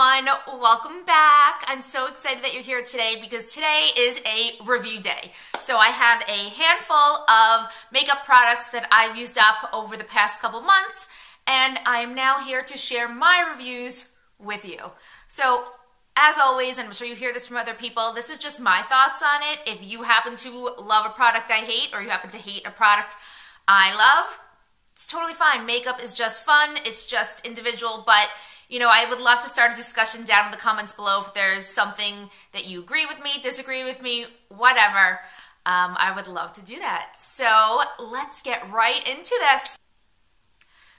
everyone, welcome back. I'm so excited that you're here today because today is a review day. So I have a handful of makeup products that I've used up over the past couple months, and I'm now here to share my reviews with you. So as always, and I'm sure you hear this from other people, this is just my thoughts on it. If you happen to love a product I hate, or you happen to hate a product I love, it's totally fine. Makeup is just fun. It's just individual, but you know, I would love to start a discussion down in the comments below if there's something that you agree with me, disagree with me, whatever. I would love to do that. So let's get right into this.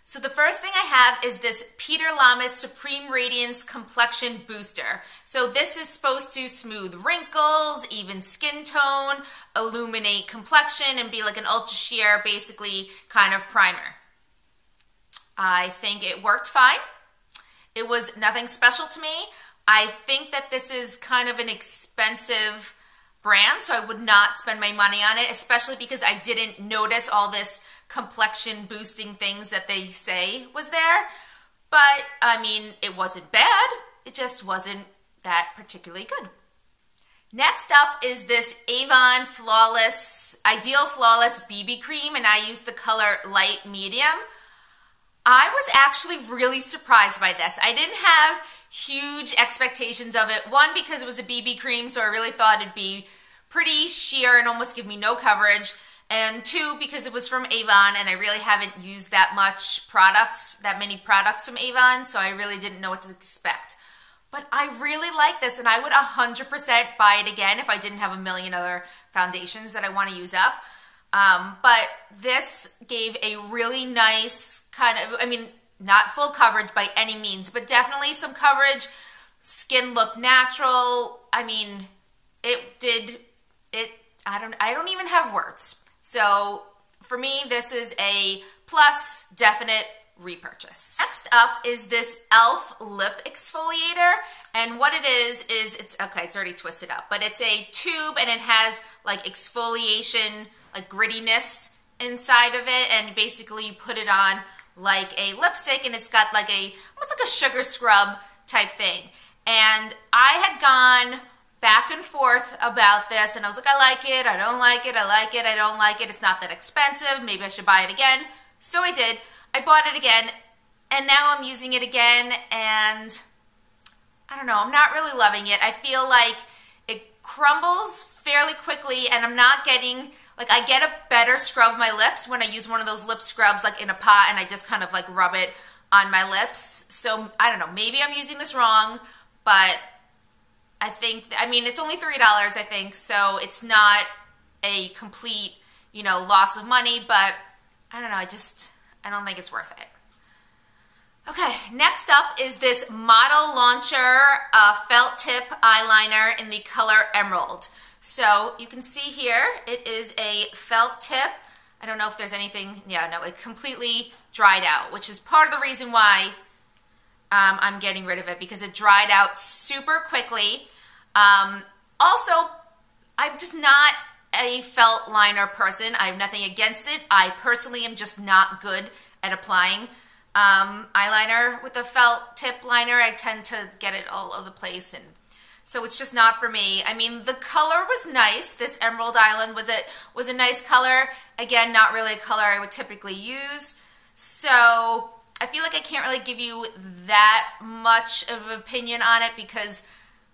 So the first thing I have is this Peter Lamas Supreme Radiance Complexion Booster. So this is supposed to smooth wrinkles, even skin tone, illuminate complexion, and be like an ultra sheer, basically kind of primer. I think it worked fine. It was nothing special to me. I think that this is kind of an expensive brand, so I would not spend my money on it, especially because I didn't notice all this complexion boosting things that they say was there. But, I mean, it wasn't bad. It just wasn't that particularly good. Next up is this Avon Ideal Flawless BB Cream, and I use the color Light Medium. I was actually really surprised by this. I didn't have huge expectations of it. One, because it was a BB cream, so I really thought it'd be pretty sheer and almost give me no coverage. And two, because it was from Avon, and I really haven't used that many products from Avon, so I really didn't know what to expect. But I really like this, and I would 100% buy it again if I didn't have a million other foundations that I want to use up. But this gave a really nice kind of, I mean, not full coverage by any means, but definitely some coverage. Skin looked natural. I mean, I don't even have words. So for me, this is a plus, definite repurchase. Next up is this e.l.f. lip exfoliator, and what it is it's already twisted up, but it's a tube and it has like exfoliation, like grittiness inside of it, and basically you put it on like a lipstick, and it's got like almost like a sugar scrub type thing. And I had gone back and forth about this, and I was like, I like it, I don't like it, I like it, I don't like it, it's not that expensive, maybe I should buy it again. So I did. I bought it again, and now I'm using it again, and I don't know, I'm not really loving it. I feel like it crumbles fairly quickly, and I'm not getting, like, I get a better scrub of my lips when I use one of those lip scrubs like in a pot, and I just kind of like rub it on my lips. So I don't know, maybe I'm using this wrong, but I think, I mean, it's only $3, I think, so it's not a complete, you know, loss of money, but I don't know, I don't think it's worth it. Okay, next up is this Model Launcher Felt Tip Eyeliner in the color Emerald. So you can see here, it is a felt tip. I don't know if there's anything, yeah, no, it completely dried out, which is part of the reason why I'm getting rid of it, because it dried out super quickly. Also, I'm just not a felt liner person. I have nothing against it. I personally am just not good at applying eyeliner with a felt tip liner. I tend to get it all over the place, and so it's just not for me. I mean, the color was nice. This Emerald Island was a nice color. Again, not really a color I would typically use. So I feel like I can't really give you that much of an opinion on it, because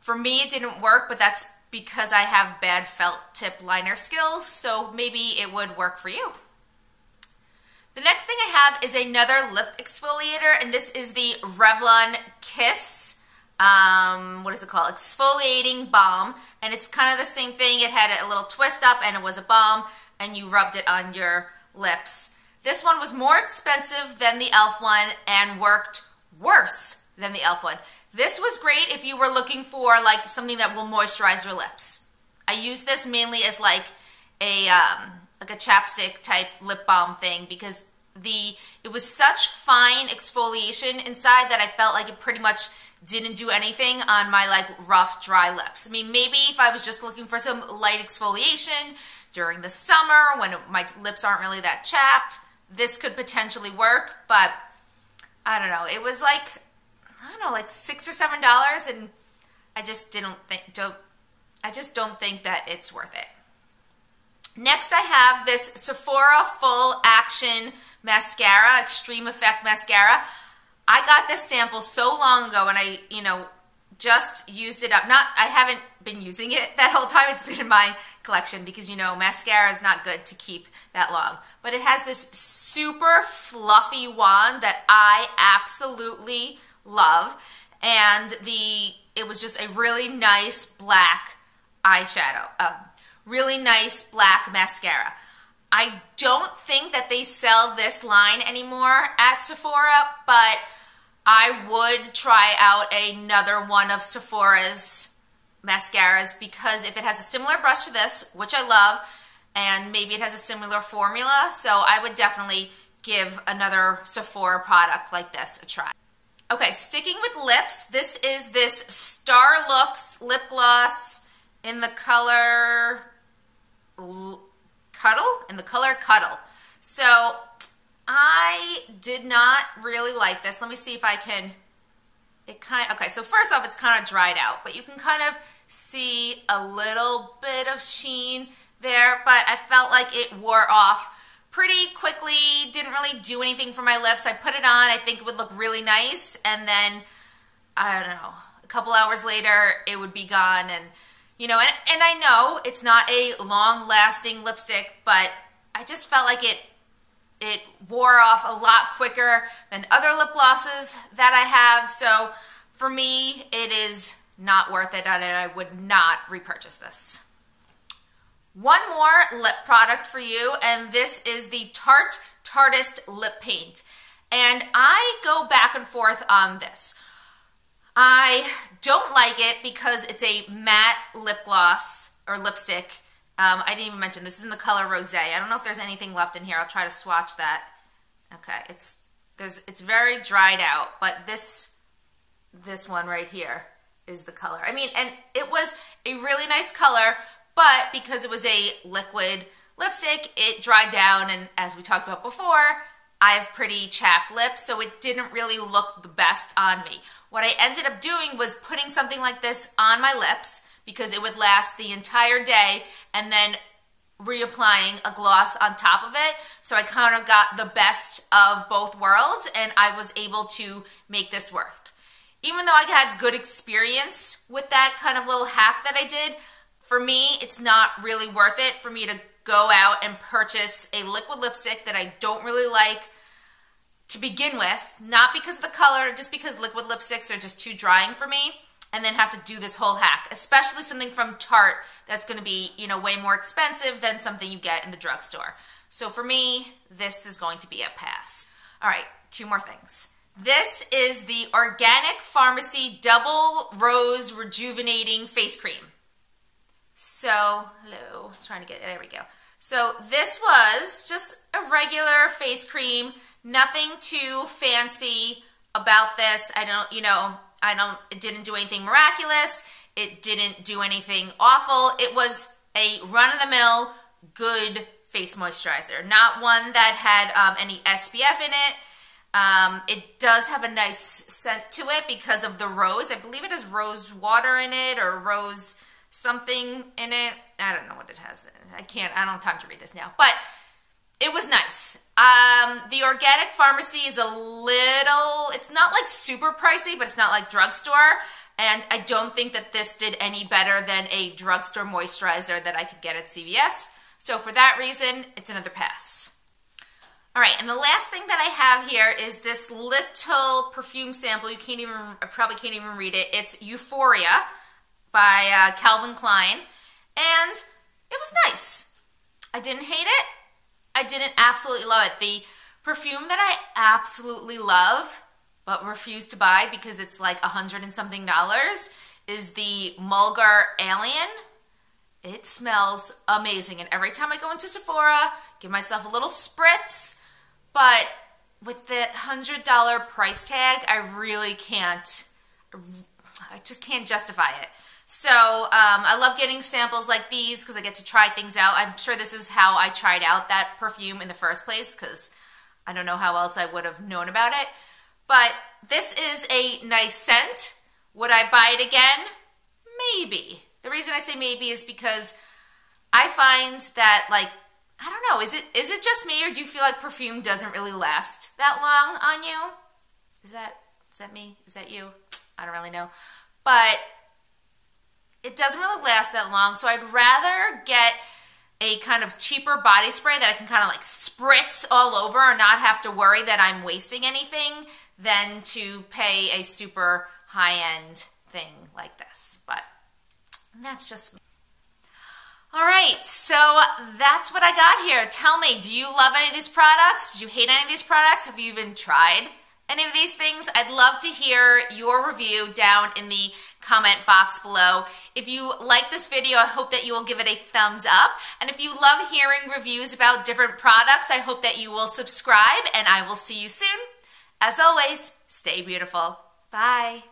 for me it didn't work, but that's because I have bad felt tip liner skills, so maybe it would work for you. The next thing I have is another lip exfoliator, and this is the Revlon Kiss, what is it called? Exfoliating Balm, and it's kind of the same thing. It had a little twist up, and it was a balm, and you rubbed it on your lips. This one was more expensive than the e.l.f. one and worked worse than the e.l.f. one. This was great if you were looking for like something that will moisturize your lips. I use this mainly as like a chapstick type lip balm thing, because it was such fine exfoliation inside that I felt like it pretty much didn't do anything on my like rough, dry lips. I mean, maybe if I was just looking for some light exfoliation during the summer when my lips aren't really that chapped, this could potentially work, but I don't know. It was like, I don't know, like $6 or $7, and I just don't think that it's worth it. Next, I have this Sephora Full Action Mascara, Extreme Effect Mascara. I got this sample so long ago, and I, just used it up. I haven't been using it that whole time. It's been in my collection because, mascara is not good to keep that long. But it has this super fluffy wand that I absolutely love. And it was just a really nice black eyeshadow. Really nice black mascara. I don't think that they sell this line anymore at Sephora, but I would try out another one of Sephora's mascaras because if it has a similar brush to this, which I love, and maybe it has a similar formula, so I would definitely give another Sephora product like this a try. Okay, sticking with lips, this is this Starlooks lip gloss in the color Cuddle. So I did not really like this. Let me see if I can, okay, so first off, it's kind of dried out, but you can kind of see a little bit of sheen there, but I felt like it wore off pretty quickly, didn't really do anything for my lips. I put it on, I think it would look really nice, and then, I don't know, a couple hours later, it would be gone, and and I know it's not a long-lasting lipstick, but I just felt like it wore off a lot quicker than other lip glosses that I have. So for me, it is not worth it, and I would not repurchase this. One more lip product for you, and this is the Tarte Tartist Lip Paint. And I go back and forth on this. I don't like it because it's a matte lip gloss or lipstick. I didn't even mention this is in the color Rosé. I don't know if there's anything left in here. I'll try to swatch that. Okay, it's very dried out, but this one right here is the color. I mean, and it was a really nice color, but because it was a liquid lipstick, it dried down, and as we talked about before, I have pretty chapped lips, so it didn't really look the best on me. What I ended up doing was putting something like this on my lips because it would last the entire day, and then reapplying a gloss on top of it. So I kind of got the best of both worlds, and I was able to make this work. Even though I had good experience with that kind of little hack that I did, for me, it's not really worth it for me to go out and purchase a liquid lipstick that I don't really like to begin with, not because of the color, just because liquid lipsticks are just too drying for me, and then have to do this whole hack, especially something from Tarte that's going to be, way more expensive than something you get in the drugstore. So for me, this is going to be a pass. All right, two more things. This is the Organic Pharmacy Double Rose Rejuvenating Face Cream. So, hello, trying to get, there we go. So this was just a regular face cream, nothing too fancy about this. It didn't do anything miraculous. It didn't do anything awful. It was a run-of-the-mill good face moisturizer, not one that had any SPF in it. It does have a nice scent to it because of the rose. I believe it has rose water in it or rose something in it. I don't know what it has in it. I don't have time to read this now, but it was nice. The Organic Pharmacy is it's not like super pricey, but it's not like drugstore. And I don't think that this did any better than a drugstore moisturizer that I could get at CVS. So for that reason, it's another pass. All right, and the last thing that I have here is this little perfume sample. I probably can't even read it. It's Euphoria by Calvin Klein. And it was nice. I didn't hate it. I didn't absolutely love it. The perfume that I absolutely love but refuse to buy because it's like $100 and something is the Mulgar Alien. It smells amazing. And every time I go into Sephora, give myself a little spritz. But with that $100 price tag, I just can't justify it. So I love getting samples like these because I get to try things out. I'm sure this is how I tried out that perfume in the first place because I don't know how else I would have known about it. But this is a nice scent. Would I buy it again? Maybe. The reason I say maybe is because I find that, like, I don't know, is it just me, or do you feel like perfume doesn't really last that long on you? Is that me? Is that you? I don't really know. But it doesn't really last that long, so I'd rather get a kind of cheaper body spray that I can kind of like spritz all over and not have to worry that I'm wasting anything than to pay a super high-end thing like this. But that's just me. All right, so that's what I got here. Tell me, do you love any of these products? Did you hate any of these products? Have you even tried any of these things? I'd love to hear your review down in the comment box below. If you like this video, I hope that you will give it a thumbs up. And if you love hearing reviews about different products, I hope that you will subscribe, and I will see you soon. As always, stay beautiful. Bye.